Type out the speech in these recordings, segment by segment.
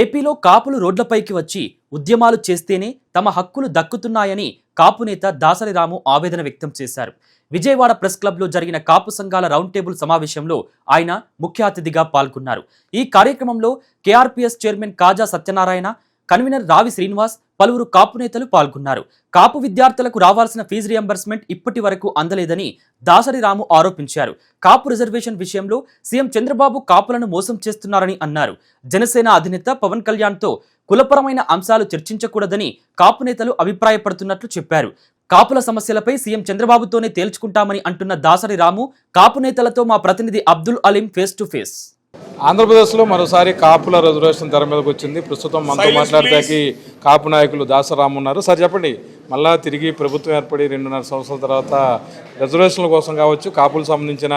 ఏపీలో కాపులు రోడ్లపైకి వచ్చి ఉద్యమాలు చేస్తేనే తమ హక్కులు దక్కుతున్నాయని కాపు నేత దాసరి రాము ఆవేదన వ్యక్తం చేశారు. విజయవాడ ప్రెస్ క్లబ్లో జరిగిన కాపు సంఘాల రౌండ్ టేబుల్ సమావేశంలో ఆయన ముఖ్య అతిథిగా పాల్గొన్నారు. ఈ కార్యక్రమంలో కేఆర్పీఎస్ చైర్మన్ కాజా సత్యనారాయణ, కన్వీనర్ రావి శ్రీనివాస్, పలువురు కాపు నేతలు పాల్గొన్నారు. కాపు విద్యార్థులకు రావాల్సిన ఫీజు రియంబర్స్మెంట్ ఇప్పటి వరకు అందలేదని దాసరి రాము ఆరోపించారు. కాపు రిజర్వేషన్ విషయంలో సీఎం చంద్రబాబు కాపులను మోసం చేస్తున్నారని అన్నారు. జనసేన అధినేత పవన్ కళ్యాణ్తో కులపరమైన అంశాలు చర్చించకూడదని కాపు నేతలు అభిప్రాయపడుతున్నట్లు చెప్పారు. కాపుల సమస్యలపై సీఎం చంద్రబాబుతోనే తేల్చుకుంటామని అంటున్న దాసరి రాము, కాపు నేతలతో మా ప్రతినిధి Abdul Aleem face to face. ఆంధ్రప్రదేశ్లో మరోసారి కాపుల రిజర్వేషన్ తెర మీదకి వచ్చింది. ప్రస్తుతం మనతో మాట్లాడటానికి కాపు నాయకులు దాసరాము ఉన్నారు. సార్ చెప్పండి, మళ్ళా తిరిగి ప్రభుత్వం ఏర్పడి 2.5 సంవత్సరాల తర్వాత రిజర్వేషన్ల కోసం కావచ్చు, కాపులకు సంబంధించిన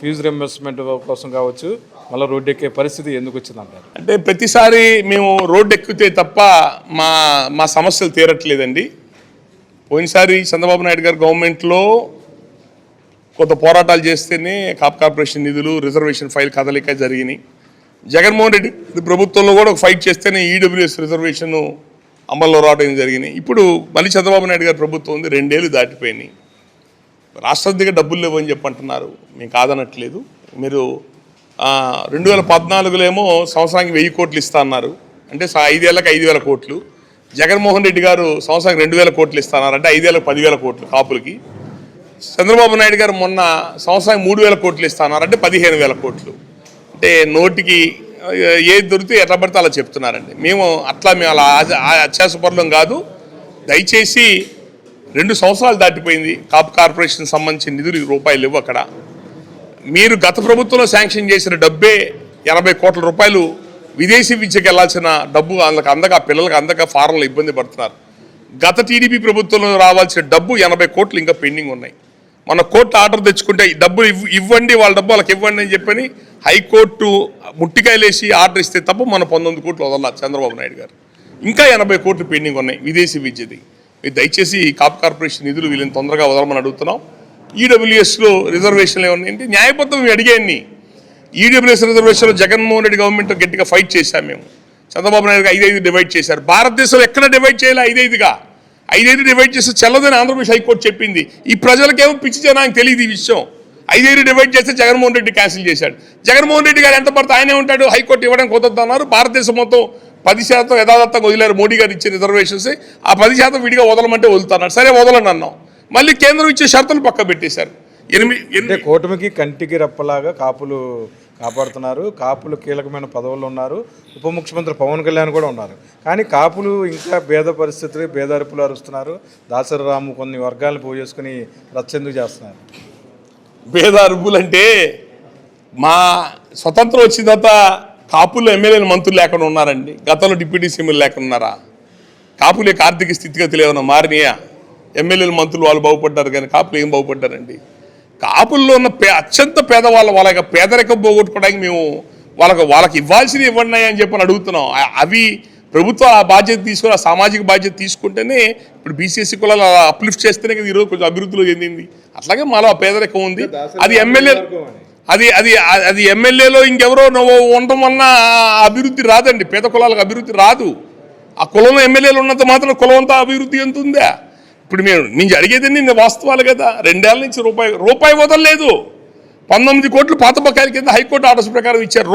ఫీజు రింబర్స్మెంట్ కోసం కావచ్చు, మళ్ళీ రోడ్డు ఎక్కే పరిస్థితి ఎందుకు వచ్చిందంటారు? అంటే ప్రతిసారి మేము రోడ్డు ఎక్కితే తప్ప మా సమస్యలు తీరట్లేదండి. పోయినసారి చంద్రబాబు నాయుడు గారు గవర్నమెంట్లో కొంత పోరాటాలు చేస్తేనే కాప్ కార్పొరేషన్ నిధులు, రిజర్వేషన్ ఫైల్ కదలిక జరిగినాయి. జగన్మోహన్ రెడ్డి ప్రభుత్వంలో కూడా ఒక ఫైట్ చేస్తేనే ఈడబ్ల్యూఎస్ రిజర్వేషన్ అమల్లో రావడం జరిగినాయి. ఇప్పుడు మళ్ళీ చంద్రబాబు నాయుడు గారి ప్రభుత్వం ఉంది, 2 ఏళ్ళు దాటిపోయినాయి. రాష్ట్రం దగ్గర డబ్బులు లేవని చెప్పంటున్నారు, మేము కాదనట్లేదు. మీరు 2014లో ఏమో సంవత్సరానికి 1000 కోట్లు ఇస్తా అన్నారు, అంటే 5 ఏళ్ళకి 5000 కోట్లు. జగన్మోహన్ రెడ్డి గారు సంవత్సరానికి 2000 కోట్లు ఇస్తా అన్నారు, అంటే 5 ఏళ్ళకి 10,000 కోట్లు కాపులకి. చంద్రబాబు నాయుడు గారు మొన్న సంవత్సరానికి 3000 కోట్లు ఇస్తున్నారు, అంటే 15,000 కోట్లు. అంటే నోటికి ఏది దొరికితే ఎట్లా పడితే అలా చెప్తున్నారండి. మేము అలా అత్యాసపరులం కాదు. దయచేసి 2 సంవత్సరాలు దాటిపోయింది, కాపు కార్పొరేషన్ సంబంధించిన నిధులు రూపాయలు లేవు అక్కడ. మీరు గత ప్రభుత్వంలో శాంక్షన్ చేసిన డబ్బే 80 కోట్ల రూపాయలు విదేశీ విద్యకు వెళ్లాల్సిన డబ్బు అందక పిల్లలకు అందక ఫారంలో ఇబ్బంది పడుతున్నారు. గత టీడీపీ ప్రభుత్వంలో రావాల్సిన డబ్బు 80 కోట్లు ఇంకా పెండింగ్ ఉన్నాయి. మన కోర్టు ఆర్డర్ తెచ్చుకుంటే డబ్బులు ఇవ్వండి, వాళ్ళ డబ్బు వాళ్ళకి ఇవ్వండి అని చెప్పని హైకోర్టు ముట్టికాయలేసి ఆర్డర్ ఇస్తే తప్ప మన 19 కోట్లు వదలన్నారు చంద్రబాబు నాయుడు గారు. ఇంకా 80 కోట్లు పెండింగ్ ఉన్నాయి విదేశీ విద్యది. మీరు దయచేసి కాప్ కార్పొరేషన్ నిధులు వీళ్ళని తొందరగా వదలమని అడుగుతున్నాం. ఈడబ్ల్యూఎస్లో రిజర్వేషన్లు ఏమన్నాయంటే న్యాయబద్ధం మేము అడిగాన్ని. ఈడబ్ల్యూఎస్ రిజర్వేషన్లో జగన్మోహన్ రెడ్డి గవర్నమెంట్ గట్టిగా ఫైట్ చేశాం మేము. చంద్రబాబు నాయుడు 5 డివైడ్ చేశారు. భారతదేశంలో ఎక్కడ డివైడ్ చేయాలి? 5 డివైడ్ చేస్తే చెల్లదని ఆంధ్రప్రదేశ్ హైకోర్టు చెప్పింది. ఈ ప్రజలకేమో పిచ్చి జనానికి తెలియదు ఈ విషయం. 5 డివైడ్ చేస్తే జగన్మోహన్ రెడ్డి క్యాన్సిల్ చేశాడు. జగన్మోహన్ రెడ్డి గారు ఎంత పడితే ఆయనే ఉంటాడు, హైకోర్టు ఇవ్వడానికి కుదరదన్నారు. భారతదేశం మొత్తం 10% యథాతథంగా వదిలేరు. మోడీ గారు ఇచ్చిన రిజర్వేషన్స్, ఆ 10% విడిగా వదలమంటే వదులుతున్నారు. సరే వదలండి అన్నాం. మళ్ళీ కేంద్రం ఇచ్చే షరతులు పక్క పెట్టేశారు. 8 కూటమికి కంటికి రెప్పలాగా కాపులు కాపాడుతున్నారు. కాపులు కీలకమైన పదవుల్లో ఉన్నారు. ఉప ముఖ్యమంత్రి పవన్ కళ్యాణ్ కూడా ఉన్నారు. కానీ కాపులు ఇంకా భేద పరిస్థితులు, భేదరుపులు అరుస్తున్నారు. దాసరి రాము కొన్ని వర్గాలను పోగు చేసుకుని రచ్చెందుకు చేస్తున్నారు? భేద అరుపులు అంటే మా స్వతంత్రం వచ్చిన తర్వాత కాపులు ఎమ్మెల్యేలు మంత్రులు లేకుండా ఉన్నారండి. గతంలో డిప్యూటీ సీఎంలు లేకుండా ఉన్నారా? కాపుల యొక్క ఆర్థిక స్థితిగతులు ఏమైనా మారినాయా? ఎమ్మెల్యేలు మంత్రులు వాళ్ళు బాగుపడ్డారు, కానీ కాపులు ఏం బాగుపడ్డారండి? కాపుల్లో ఉన్న అత్యంత పేదవాళ్ళ వాళ్ళ యొక్క పేదరికం పోగొట్టుకోవడానికి మేము వాళ్ళకి ఇవ్వాల్సినవి ఇవ్వండి అని చెప్పని అడుగుతున్నాం. అవి ప్రభుత్వం ఆ బాధ్యత తీసుకుని, ఆ సామాజిక బాధ్యత తీసుకుంటేనే ఇప్పుడు బీసీఎస్సీ కులాలు అప్లిఫ్ట్ చేస్తేనే కదా ఈరోజు కొంచెం అభివృద్ధిలో చెందింది. అట్లాగే మాలో ఆ పేదరికం ఉంది. అది ఎమ్మెల్యేలో ఇంకెవరో ఉండటం వలన అభివృద్ధి రాదండి. పేద కులాలకు అభివృద్ధి రాదు. ఆ కులంలో ఎమ్మెల్యేలు ఉన్నంత మాత్రం కులం అంతా అభివృద్ధి ఎంత ఉందా? ఇప్పుడు నేను అడిగేది నేను వాస్తవాలు కదా. 2 ఏళ్ల నుంచి రూపాయి వదలలేదు. 19 కోట్లు పాత బకాయిల కింద హైకోర్టు ఆర్డర్స్ ప్రకారం ఇచ్చారు.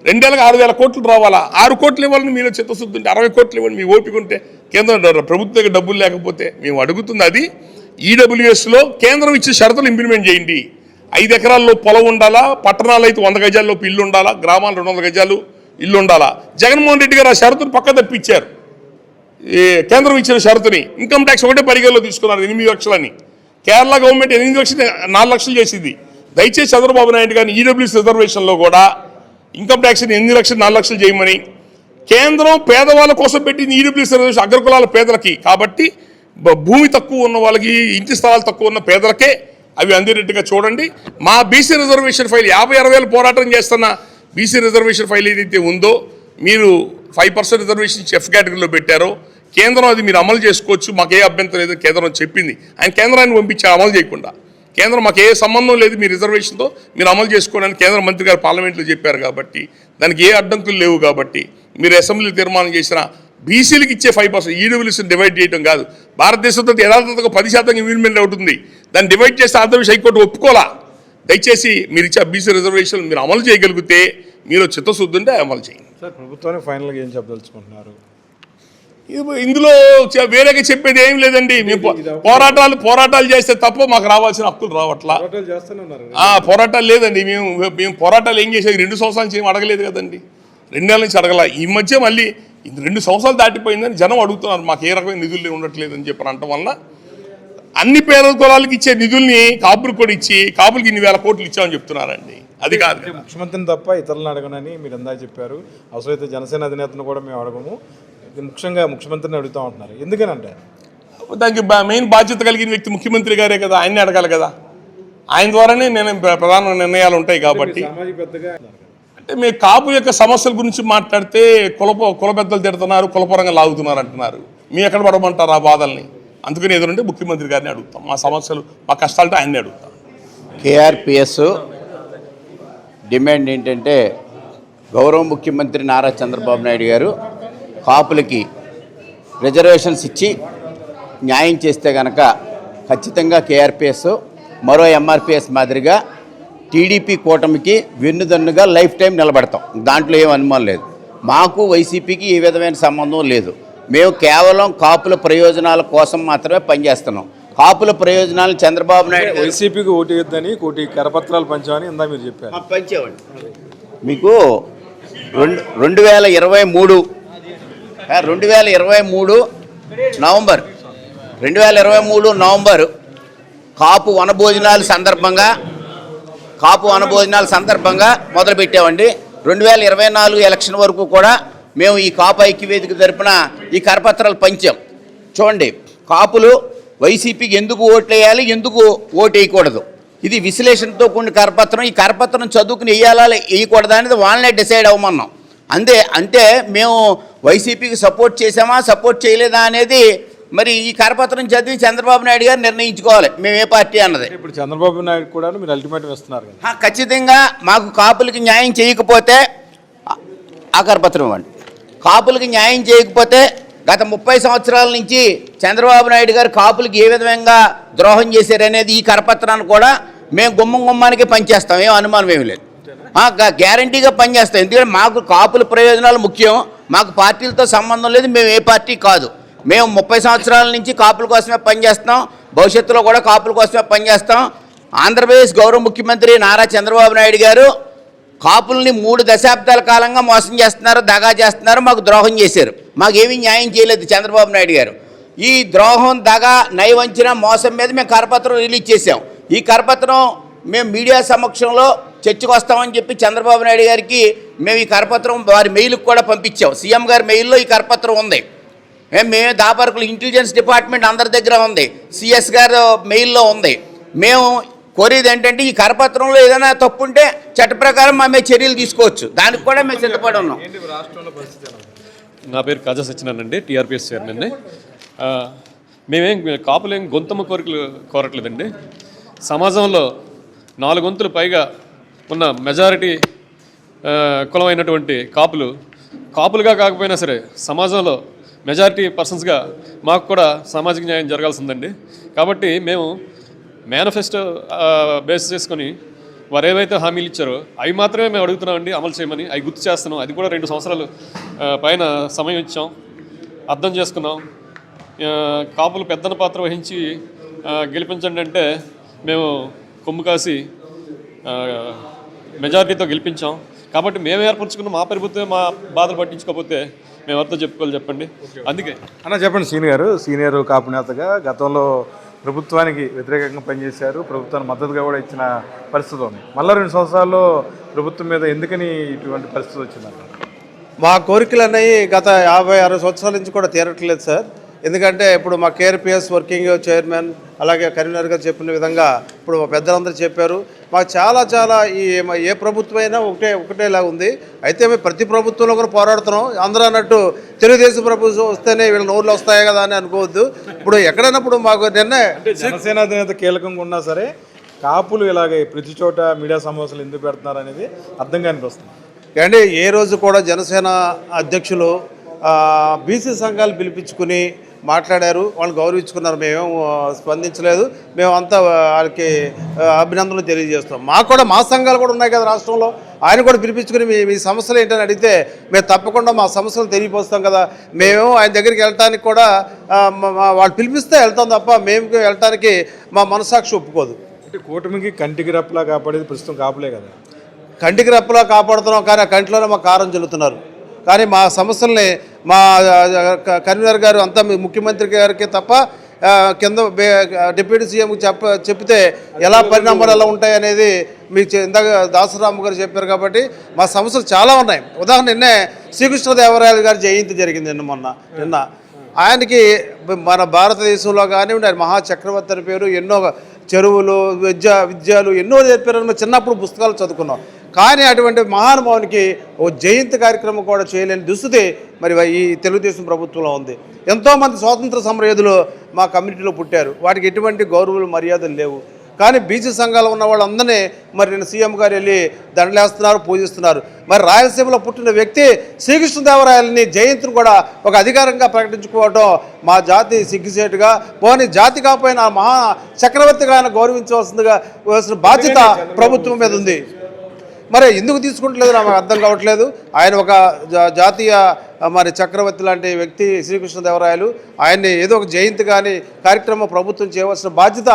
2 ఏళ్ళకి 6,000 కోట్లు రావాలా? 6 కోట్లు ఇవ్వాలని మీరు చిత్తశుద్ధి ఉంటే 60 కోట్లు ఇవ్వండి. మీ ఓపిక ఉంటే, కేంద్రం ప్రభుత్వం దగ్గర డబ్బులు లేకపోతే మేము అడుగుతుంది అది. ఈడబ్ల్యూఎస్లో కేంద్రం ఇచ్చే షరతులు ఇంప్లిమెంట్ చేయండి. 5 ఎకరాల్లో పొలం ఉండాలా, పట్టణాలు అయితే 100 గజాల్లోపు ఇల్లు ఉండాలా, గ్రామాలు 200 గజాలు ఇల్లు ఉండాలా. జగన్మోహన్ రెడ్డి గారు ఆ షరతులు పక్క తప్పించారు. కేంద్రం ఇచ్చిన షరతుని ఇన్కమ్ ట్యాక్స్ ఒకటే పరిగణలో తీసుకున్నారు 8 లక్షలని. కేరళ గవర్నమెంట్ 8 లక్షలు 4 లక్షలు చేసింది. దయచేసి చంద్రబాబు నాయుడు గారిని ఈడబ్ల్యూఎస్ రిజర్వేషన్లో కూడా ఇన్కమ్ ట్యాక్స్ని 8 లక్షలు 4 లక్షలు చేయమని. కేంద్రం పేదవాళ్ళ కోసం పెట్టింది ఈడబ్ల్యూఎస్ రిజర్వేషన్ అగ్రకులాల పేదలకి. కాబట్టి భూమి తక్కువ ఉన్న వాళ్ళకి, ఇంటి స్థలాలు తక్కువ ఉన్న పేదలకే అవి అందేటట్టుగా చూడండి. మా బీసీ రిజర్వేషన్ ఫైల్ 50-60 ఏళ్ళు పోరాటం చేస్తున్న బీసీ రిజర్వేషన్ ఫైల్ ఏదైతే ఉందో, మీరు 5% రిజర్వేషన్ ఎఫ్ కేటగిరీలో పెట్టారో, కేంద్రం అది మీరు అమలు చేసుకోవచ్చు, మాకే అభ్యంతరం లేదని కేంద్రం చెప్పింది. ఆయన కేంద్రాన్ని పంపించి అమలు చేయకుండా కేంద్రం మాకు ఏ సంబంధం లేదు మీ రిజర్వేషన్తో మీరు అమలు చేసుకోవడానికి కేంద్ర మంత్రి గారు పార్లమెంట్లో చెప్పారు కాబట్టి దానికి ఏ అడ్డంకులు లేవు కాబట్టి మీరు అసెంబ్లీ తీర్మానం చేసిన బీసీలకు ఇచ్చే 5% ఈడబ్ల్యూసీని డివైడ్ చేయడం కాదు. భారతదేశంతో యథార్థంగా 10% ఇంప్లిమెంట్ అవుతుంది. దాన్ని డివైడ్ చేస్తే ఆంధ్రప్రదేశ్ హైకోర్టు ఒప్పుకోలా. దయచేసి మీరు ఇచ్చే బీసీ రిజర్వేషన్ మీరు అమలు చేయగలిగితే మీరు చిత్తశుద్ధి ఉంటే అమలు చేయండి. సార్ ప్రభుత్వానికి ఫైనల్గా ఏం చెప్పదలుచుకుంటున్నారు? ఇందులో వేరేగా చెప్పేది ఏం లేదండి. మేము పోరాటాలు చేస్తే తప్ప మాకు రావాల్సిన హక్కులు రావట్లా. పోరాటాలు లేదండి. మేము పోరాటాలు ఏం చేసేది 2 సంవత్సరాల నుంచి ఏం అడగలేదు కదండి. 2 నెలల నుంచి అడగల. ఈ మధ్య మళ్ళీ 2 సంవత్సరాలు దాటిపోయిందని జనం అడుగుతున్నారు. మాకు ఏ రకమైన నిధులు ఉండట్లేదు అని చెప్పి అనటం వల్ల అన్ని పేద కులాలకు ఇచ్చే నిధుల్ని కాపులకు కూడా ఇచ్చి కాపులకి ఇన్ని వేల కోట్లు ఇచ్చామని చెప్తున్నారండి. అది కాదు. ముఖ్యమంత్రిని తప్ప ఇతరులను అడగనని మీరు అందా చెప్పారు. అవసరమైతే జనసేన అధినేతను కూడా మేము అడగము, ముఖ్యంగా ముఖ్యమంత్రిని అడుగుతూ ఉంటున్నారు. ఎందుకనంటే దానికి మెయిన్ బాధ్యత కలిగిన వ్యక్తి ముఖ్యమంత్రి గారే కదా, ఆయన్ని అడగాలి కదా. ఆయన ద్వారానే ప్రధాన నిర్ణయాలు ఉంటాయి కాబట్టి. అంటే మీ కాపు యొక్క సమస్యల గురించి మాట్లాడితే కుల పెద్దలు తిడుతున్నారు, కులపరంగా లాగుతున్నారు అంటున్నారు. మీ ఎక్కడ పడమంటారు ఆ బాధల్ని? అందుకని ఎదురుంటే ముఖ్యమంత్రి గారిని అడుగుతాం. మా సమస్యలు మా కష్టాలతో ఆయన్ని అడుగుతాం. కేఆర్పిఎస్ డిమాండ్ ఏంటంటే గౌరవ ముఖ్యమంత్రి నారా చంద్రబాబు నాయుడు గారు కాపులకి రిజర్వేషన్స్ ఇచ్చి న్యాయం చేస్తే కనుక ఖచ్చితంగా కేఆర్పిఎస్ మరో ఎంఆర్పిఎస్ మాదిరిగా టీడీపీ కూటమికి వెన్నుదన్నుగా లైఫ్ టైం నిలబడతాం. దాంట్లో ఏం అనుమానం లేదు. మాకు వైసీపీకి ఏ విధమైన సంబంధం లేదు. మేము కేవలం కాపుల ప్రయోజనాల కోసం మాత్రమే పనిచేస్తున్నాం. కాపుల ప్రయోజనాలు చంద్రబాబు నాయుడు వైసీపీకి ఓటు వేద్దని కోటి కరపత్రాలు పంచామని ఇందా మీరు చెప్పారు. పంచేవండి. మీకు 2023 నవంబర్ కాపు వనభోజనాల సందర్భంగా మొదలుపెట్టామండి. 2024 ఎలక్షన్ వరకు కూడా మేము ఈ కాపు ఐక్యవేదిక తరపున ఈ కరపత్రాలు పంచాం. చూడండి, కాపులు వైసీపీకి ఎందుకు ఓట్లు వేయాలి, ఎందుకు ఓటు వేయకూడదు, ఇది విశ్లేషణతో కూడిన కరపత్రం. ఈ కరపత్రం చదువుకుని వేయాలా వేయకూడదా అనేది వాళ్ళనే డిసైడ్ అవ్వమన్నాం. అంతే మేము వైసీపీకి సపోర్ట్ చేసామా సపోర్ట్ చేయలేదా అనేది మరి ఈ కరపత్రం చదివి చంద్రబాబు నాయుడు గారు నిర్ణయించుకోవాలి మేము ఏ పార్టీ అన్నది. ఇప్పుడు చంద్రబాబు నాయుడు కూడా మీరు అల్టిమేటం ఇస్తున్నారు కదా. ఖచ్చితంగా మాకు కాపులకి న్యాయం చేయకపోతే ఆ కరపత్రం ఇవ్వండి. కాపులకి న్యాయం చేయకపోతే గత 30 సంవత్సరాల నుంచి చంద్రబాబు నాయుడు గారు కాపులకి ఏ విధంగా ద్రోహం చేశారనేది ఈ కరపత్రాన్ని కూడా మేము గుమ్మానికి పనిచేస్తాం. ఏం అనుమానం ఏమి లేదు. గ్యారంటీగా పనిచేస్తాం. ఎందుకంటే మాకు కాపుల ప్రయోజనాలు ముఖ్యం. మాకు పార్టీలతో సంబంధం లేదు. మేము ఏ పార్టీ కాదు. మేము 30 సంవత్సరాల నుంచి కాపుల కోసమే పనిచేస్తాం. భవిష్యత్తులో కూడా కాపుల కోసమే పనిచేస్తాం. ఆంధ్రప్రదేశ్ గౌరవ ముఖ్యమంత్రి నారా చంద్రబాబు నాయుడు గారు కాపుల్ని 3 దశాబ్దాల కాలంగా మోసం చేస్తున్నారు, దగా చేస్తున్నారు, మాకు ద్రోహం చేశారు. మాకేమీ న్యాయం చేయలేదు చంద్రబాబు నాయుడు గారు. ఈ ద్రోహం, దగా, నయవంచన, మోసం మీద మేము కరపత్రం రిలీజ్ చేసాం. ఈ కరపత్రం మేము మీడియా సమక్షంలో చర్చకు వస్తామని చెప్పి చంద్రబాబు నాయుడు గారికి మేము ఈ కరపత్రం వారి మెయిల్కి కూడా పంపించాం. సీఎం గారి మెయిల్లో ఈ కరపత్రం ఉంది. మేమే దాపరకులు ఇంటెలిజెన్స్ డిపార్ట్మెంట్ అందరి దగ్గర ఉంది. సిఎస్ గారు మెయిల్లో ఉంది. మేము కోరేది ఏంటంటే ఈ కరపత్రంలో ఏదైనా తప్పు ఉంటే చట్ట ప్రకారం మా మీద చర్యలు తీసుకోవచ్చు. దానికి కూడా మేము సిద్ధపడి ఉన్నాం. నా పేరు కాజా సత్యనారాయణ అండి, టీఆర్పీఎస్ చైర్మన్. మేమేం కాపులేం గొంతమ్మ కోరికలు కోరట్లేదండి. సమాజంలో 4 వంతులు పైగా ఉన్న మెజారిటీ కులమైనటువంటి కాపులుగా కాకపోయినా సరే సమాజంలో మెజారిటీ పర్సన్స్గా మాకు కూడా సామాజిక న్యాయం జరగాల్సిందండి. కాబట్టి మేము మేనిఫెస్టో బేస్ చేసుకొని వారు ఏవైతే హామీలు ఇచ్చారో అవి మాత్రమే మేము అడుగుతున్నామండి అమలు చేయమని. అవి గుర్తు చేస్తున్నాం. అది కూడా 2 సంవత్సరాలు పైన సమయం ఇచ్చాం, అర్థం చేసుకున్నాం. కాపులు పెద్దన పాత్ర వహించి గెలిపించండి అంటే మేము కొమ్ము కాసి మెజారిటీతో గెలిపించాం. కాబట్టి మేము ఏర్పరచుకున్న మా ప్రభుత్వం మా బాధలు పట్టించుకోకపోతే మేము ఎవరితో చెప్పుకోవాలి చెప్పండి. అందుకే చెప్పండి సీనియర్ కాపు నేతగా గతంలో ప్రభుత్వానికి వ్యతిరేకంగా పనిచేశారు, ప్రభుత్వానికి మద్దతుగా కూడా ఇచ్చిన పరిస్థితి ఉంది. మళ్ళీ 2 సంవత్సరాల్లో ప్రభుత్వం మీద ఎందుకని ఇటువంటి పరిస్థితి వచ్చిందంట? మా కోరికలు అనేవి గత 56 సంవత్సరాల నుంచి కూడా తీరట్లేదు సార్. ఎందుకంటే ఇప్పుడు మా కేఆర్పిఎస్ వర్కింగ్ చైర్మన్ అలాగే కరీంనగర్ గారు చెప్పిన విధంగా ఇప్పుడు మా పెద్దలందరూ చెప్పారు. మాకు చాలా ఈ ఏ ప్రభుత్వమైనా ఒకటేలా ఉంది. అయితే మేము ప్రతి ప్రభుత్వంలో కూడా పోరాడుతున్నాం. అందరూ అన్నట్టు తెలుగుదేశం ప్రభుత్వం వస్తేనే వీళ్ళ నోర్లు వస్తాయి కదా అని అనుకోవద్దు. ఇప్పుడు ఎక్కడైనప్పుడు మాకు జనసేన అధినేత కీలకంగా ఉన్నా సరే కాపులు ఇలాగే ప్రతి చోట మీడియా సమావేశాలు ఎందుకు పెడుతున్నారు అనేది అర్థం కానిపిస్తుంది. అంటే ఏ రోజు కూడా జనసేన అధ్యక్షులు బీసీ సంఘాలు పిలిపించుకుని మాట్లాడారు, వాళ్ళు గౌరవించుకున్నారు. మేమేం స్పందించలేదు, మేమంతా వాళ్ళకి అభినందనలు తెలియజేస్తాం. మాకు కూడా మా సంఘాలు కూడా ఉన్నాయి కదా రాష్ట్రంలో, ఆయన కూడా పిలిపించుకుని మీ సమస్యలు ఏంటని అడిగితే మేము తప్పకుండా మా సమస్యలు తెలియపోస్తాం కదా. మేము ఆయన దగ్గరికి వెళ్ళటానికి కూడా వాళ్ళు పిలిపిస్తే వెళ్తాం తప్ప మేము వెళ్ళటానికి మా మనసాక్షి ఒప్పుకోదు. అంటే కూటమికి కంటికి రెప్పలా కాపాడేది ప్రస్తుతం కాపులే కదా. కంటికి రెప్పలా కాపాడుతున్నాం, కానీ ఆ కంటిలోనే మా కారం జల్లుతున్నారు. కానీ మా సమస్యల్ని మా కన్వీనర్ గారు అంతా ముఖ్యమంత్రి గారికి తప్ప కింద డిప్యూటీ సీఎంకి చెప్తే ఎలా పరిణామాలు ఎలా ఉంటాయి అనేది మీకు ఇందాక దాసరాము గారు చెప్పారు. కాబట్టి మా సమస్యలు చాలా ఉన్నాయి. ఉదాహరణ నిన్నే శ్రీకృష్ణదేవరాయలు గారి జయంతి జరిగింది నిన్న ఆయనకి మన భారతదేశంలో కానివ్వండి ఆయన మహాచక్రవర్తి అని పేరు, ఎన్నో చెరువులు విద్యలు ఎన్నో చెప్పారని మేము చిన్నప్పుడు పుస్తకాలు చదువుకున్నాం. కానీ అటువంటి మహానుభావునికి ఓ జయంతి కార్యక్రమం కూడా చేయలేని దుస్థితి మరి ఈ తెలుగుదేశం ప్రభుత్వంలో ఉంది. ఎంతోమంది స్వాతంత్ర సమరయోధులు మా కమ్యూనిటీలో పుట్టారు, వాటికి ఎటువంటి గౌరవాలు మర్యాదలు లేవు. కానీ బీసీ సంఘాలు ఉన్న వాళ్ళందరినీ మరి నేను సీఎం గారు వెళ్ళి దండలేస్తున్నారు, పూజిస్తున్నారు. మరి రాయలసీమలో పుట్టిన వ్యక్తి శ్రీకృష్ణదేవరాయలని జయంతిని కూడా ఒక అధికారంగా ప్రకటించుకోవడం మా జాతి సిగ్గుసేటుగా, పోనీ జాతి కాకపోయినా మహా చక్రవర్తిగా ఆయన గౌరవించవలసిందిగా బాధ్యత ప్రభుత్వం మీద ఉంది. మరి ఎందుకు తీసుకుంటలేదు నాకు అర్థం కావట్లేదు. ఆయన ఒక జాతీయ మరి చక్రవర్తి లాంటి వ్యక్తి శ్రీకృష్ణదేవరాయలు, ఆయన్ని ఏదో ఒక జయంతి కానీ కార్యక్రమం ప్రభుత్వం చేయవలసిన బాధ్యత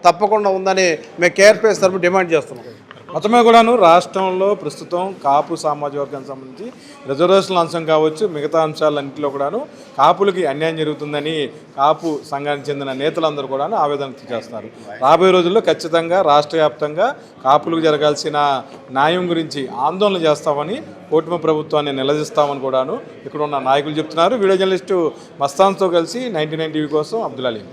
తప్పకుండా ఉందని మేము కేఆర్పీఎస్ తరఫున డిమాండ్ చేస్తున్నాం. మొత్తమే కూడాను రాష్ట్రంలో ప్రస్తుతం కాపు సామాజిక వర్గానికి సంబంధించి రిజర్వేషన్ల అంశం కావచ్చు, మిగతా అంశాలన్నింటిలో కూడాను కాపులకి అన్యాయం జరుగుతుందని కాపు సంఘానికి చెందిన నేతలందరూ కూడాను ఆవేదన చేస్తున్నారు. రాబోయే రోజుల్లో ఖచ్చితంగా రాష్ట్ర వ్యాప్తంగా కాపులకు జరగాల్సిన న్యాయం గురించి ఆందోళన చేస్తామని, కూటమి ప్రభుత్వాన్ని నిలదీస్తామని కూడాను ఇక్కడ ఉన్న నాయకులు చెప్తున్నారు. వీడియో జర్నలిస్టు మస్తాన్తో కలిసి 99 టీవీ కోసం అబ్దుల్ అలీం.